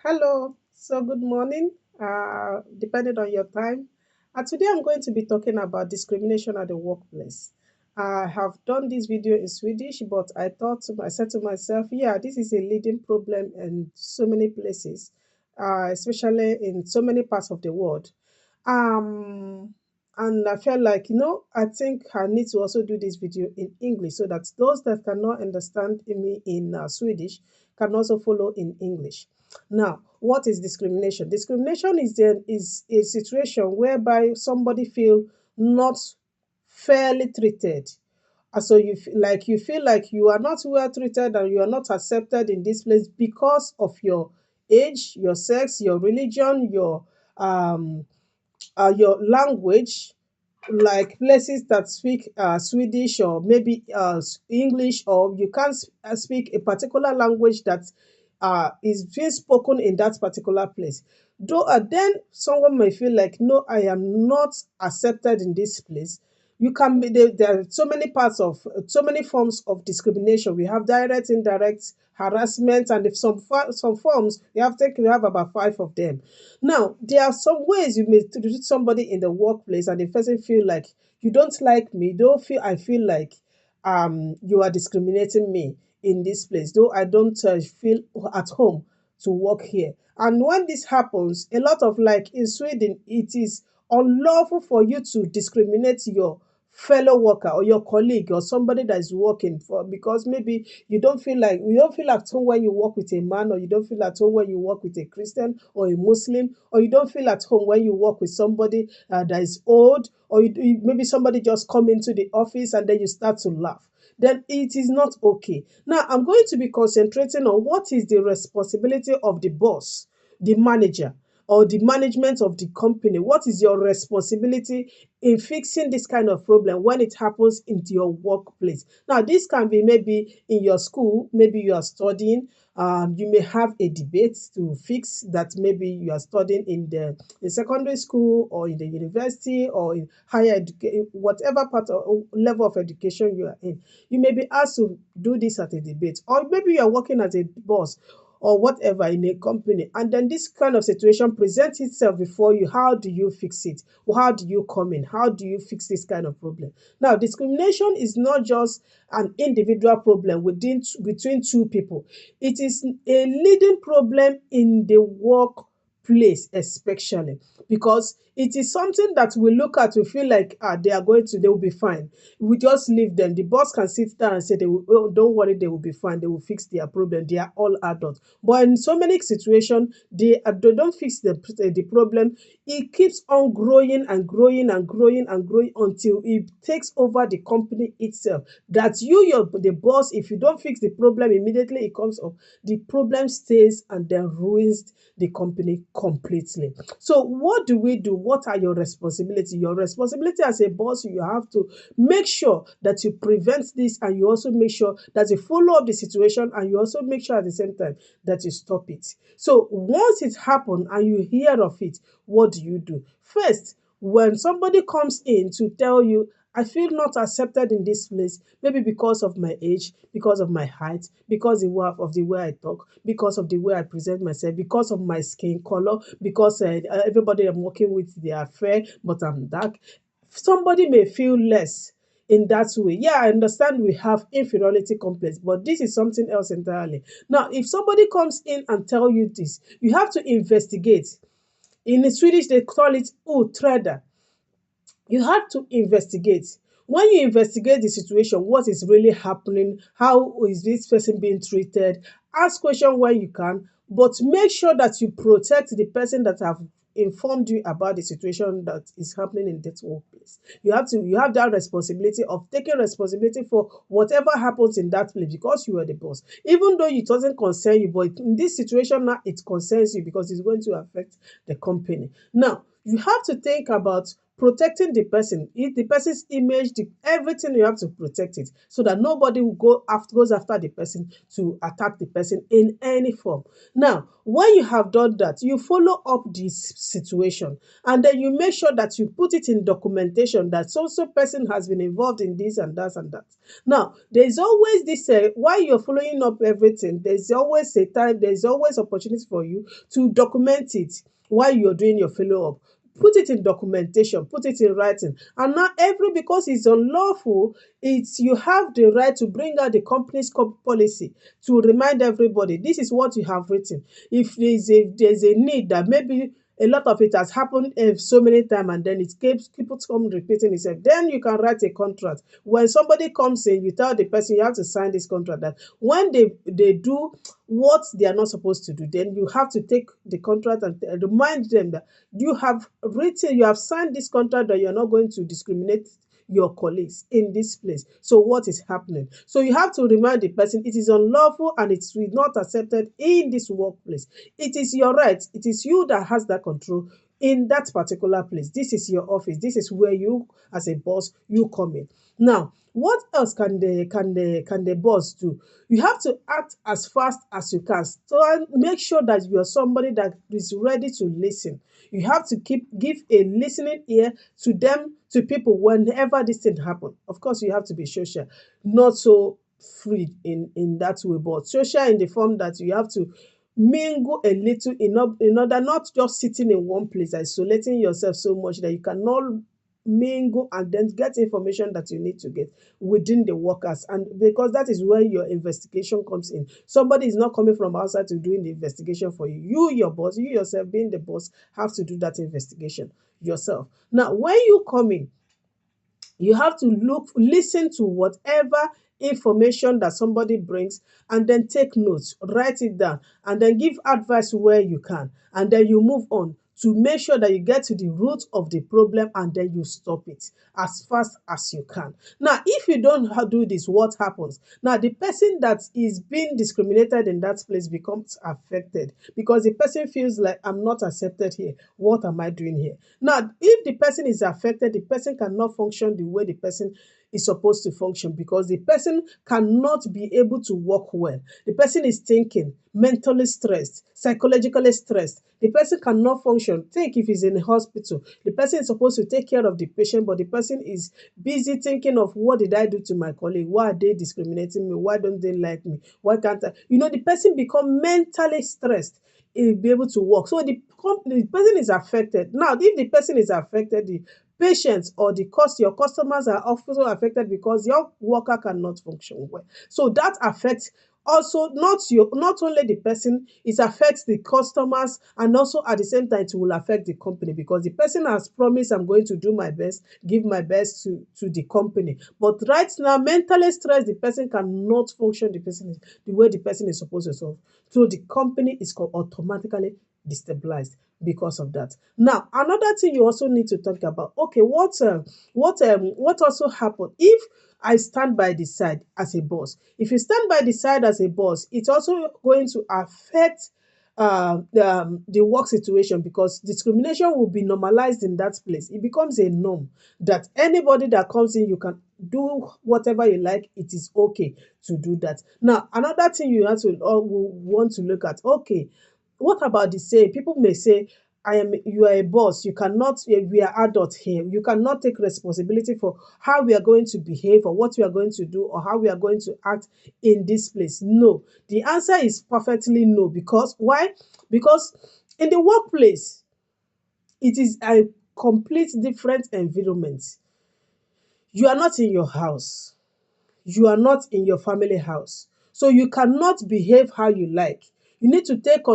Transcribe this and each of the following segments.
Hello, so good morning, depending on your time. Today I'm going to be talking about discrimination at the workplace. I have done this video in Swedish, but I said to myself, yeah, this is a leading problem in so many places, especially in so many parts of the world. Um, and I felt like, I think I need to also do this video in English so that those that cannot understand me in Swedish can also follow in English. Now, what is discrimination? Discrimination is a situation whereby somebody feel not fairly treated. So you feel like you are not well treated and you are not accepted in this place because of your age, your sex, your religion, um your language, like places that speak Swedish or maybe English, or you can't speak a particular language that is being spoken in that particular place. Though then someone may feel like, no, I am not accepted in this place. You can be there are so many parts of so many forms of discrimination. We have direct, indirect, harassment, and if some forms we have about five of them. Now, there are some ways you may treat somebody in the workplace and the person feel like you don't like me, don't feel I feel like you are discriminating me in this place, though I don't feel at home to work here. And when this happens, a lot of, like in Sweden, it is unlawful for you to discriminate your fellow worker or your colleague or somebody that is working for, because maybe you don't feel at home when you work with a man, or you don't feel at home when you work with a Christian or a Muslim, or you don't feel at home when you work with somebody that is old, or maybe somebody just come into the office and then you start to laugh. Then it is not okay. Now I'm going to be concentrating on what is the responsibility of the boss, the manager, or the management of the company. What is your responsibility in fixing this kind of problem when it happens into your workplace? Now, this can be maybe in your school, maybe you are studying. You may have a debate to fix that. Maybe you are studying in secondary school or in the university or in higher education, whatever part or level of education you are in. You may be asked to do this at a debate, or maybe you are working as a boss or whatever in a company, and then this kind of situation presents itself before you. How do you fix it? How do you come in? How do you fix this kind of problem? Now, discrimination is not just an individual problem between two people. It is a leading problem in the workplace, especially because it is something that we look at, we feel like they will be fine. We just leave them. The boss can sit down and say, oh, don't worry, they will be fine, they will fix their problem, they are all adults. But in so many situations, they don't fix the problem. It keeps on growing and growing and growing and growing until it takes over the company itself. That you're the boss. If you don't fix the problem immediately it comes up, the problem stays and then ruins the company completely. So what do we do? What are your responsibility? Your responsibility as a boss, you have to make sure that you prevent this, and you also make sure that you follow up the situation, and you also make sure at the same time that you stop it. So once it happens and you hear of it, what do you do? First, when somebody comes in to tell you, I feel not accepted in this place, maybe because of my age, because of my height, because of the way I talk, because of the way I present myself, because of my skin color, because everybody I'm working with, they are fair, but I'm dark. Somebody may feel less in that way. Yeah, I understand we have inferiority complex, but this is something else entirely. Now, if somebody comes in and tell you this, you have to investigate. In the Swedish, they call it utreda. You have to investigate. When you investigate the situation, what is really happening, how is this person being treated, ask question when you can, but make sure that you protect the person that have informed you about the situation that is happening in that workplace. You have that responsibility of taking responsibility for whatever happens in that place, because you are the boss. Even though it doesn't concern you, but in this situation now it concerns you because it's going to affect the company. Now, you have to think about protecting the person, if the person's image, everything, you have to protect it so that nobody will goes after the person to attack the person in any form. Now, when you have done that, you follow up this situation, and then you make sure that you put it in documentation that so so person has been involved in this and that and that. Now, there's always this while you're following up everything, there's always a time, there's always opportunity for you to document it while you're doing your follow up. Put it in documentation, put it in writing. And now every because it's unlawful, it's you have the right to bring out the company's policy to remind everybody this is what you have written. If there's a need that maybe a lot of it has happened so many times, and then it keeps come repeating itself, then you can write a contract. When somebody comes in, you tell the person you have to sign this contract, that when they do what they are not supposed to do, then you have to take the contract and remind them that you have signed this contract, that you're not going to discriminate your colleagues in this place. So what is happening? So you have to remind the person it is unlawful and it's not accepted in this workplace. It is your right. It is you that has that control in that particular place. This is your office. This is where you, as a boss, you come in. Now, what else can the boss do? You have to act as fast as you can. So make sure that you are somebody that is ready to listen. You have to give a listening ear to them, to people whenever this thing happen. Of course, you have to be social, not so free in that way, but social in the form that you have to mingle a little in order, not just sitting in one place, isolating yourself so much that you cannot mingle and then get information that you need to get within the workers. And because that is where your investigation comes in. Somebody is not coming from outside to doing the investigation for you. You, your boss, you yourself being the boss, have to do that investigation yourself. Now, when you come in, you have to listen to whatever information that somebody brings, and then take notes, write it down, and then give advice where you can. And then you move on to make sure that you get to the root of the problem, and then you stop it as fast as you can. Now, if you don't do this, what happens? Now, the person that is being discriminated in that place becomes affected, because the person feels like, I'm not accepted here. What am I doing here? Now, if the person is affected, the person cannot function the way the person is supposed to function, because the person cannot be able to work well. The person is thinking, mentally stressed, psychologically stressed. The person cannot function. Think if he's in a hospital, the person is supposed to take care of the patient, but the person is busy thinking of, what did I do to my colleague? Why are they discriminating me? Why don't they like me? Why can't I? The person become mentally stressed. He'll be able to work. So the person is affected. Now, if the person is affected, the patients or your customers are also affected, because your worker cannot function well. So that affects also not only the person, it affects the customers, and also at the same time it will affect the company, because the person has promised, I'm going to do my best, give my best to the company. But right now, mentally stressed, the person cannot function the way the person is supposed to. So the company is automatically destabilized because of that. Now, another thing you also need to talk about. Okay, what also happened if I stand by the side as a boss? If you stand by the side as a boss, it's also going to affect the work situation, because discrimination will be normalized in that place. It becomes a norm that anybody that comes in, you can do whatever you like. It is okay to do that. Now, another thing you have to will want to look at. Okay, what about the saying? People may say, you are a boss, you cannot, we are adults here, you cannot take responsibility for how we are going to behave, or what we are going to do, or how we are going to act in this place. No, the answer is perfectly no. Because why? Because in the workplace, it is a complete different environment. You are not in your house, you are not in your family house. So you cannot behave how you like. You need to take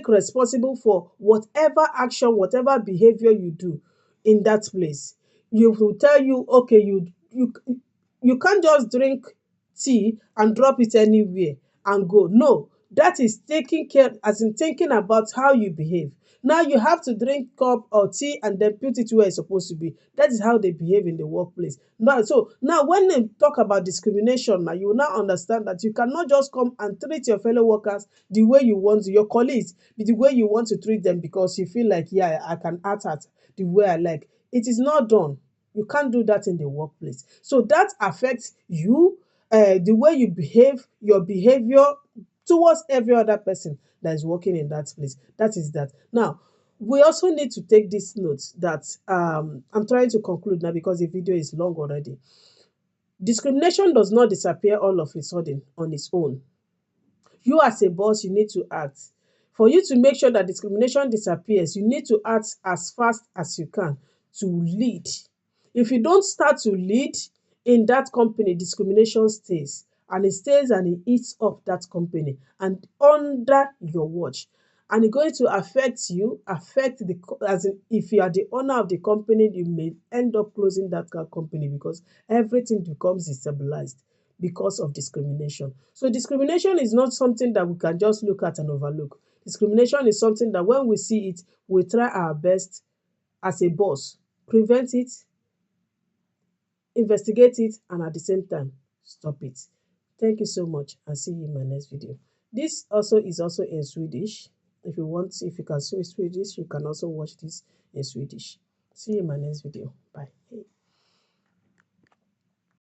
responsible for whatever action, whatever behavior you do in that place. You will tell you, okay, you can't just drink tea and drop it anywhere and go. No, that is taking care, as in thinking about how you behave. Now you have to drink cup or tea and then put it where it's supposed to be. That is how they behave in the workplace. Now when they talk about discrimination, now you will now understand that you cannot just come and treat your fellow workers the way you want to, your colleagues the way you want to treat them, because you feel like, yeah, I can act at the way I like. It is not done. You can't do that in the workplace. So that affects you, the way you behave, your behavior towards every other person that is working in that place. That is that. Now, we also need to take this note that I'm trying to conclude now because the video is long already. Discrimination does not disappear all of a sudden on its own. You as a boss, you need to act. For you to make sure that discrimination disappears, you need to act as fast as you can to lead. If you don't start to lead in that company, discrimination stays, and it stays and it eats up that company and under your watch. And it's going to affect you, affect the as in if you are the owner of the company, you may end up closing that company because everything becomes destabilized because of discrimination. So discrimination is not something that we can just look at and overlook. Discrimination is something that when we see it, we try our best as a boss, prevent it, investigate it, and at the same time, stop it. Thank you so much and see you in my next video. This also is also in Swedish. If you can speak Swedish, you can also watch this in Swedish. See you in my next video. Bye.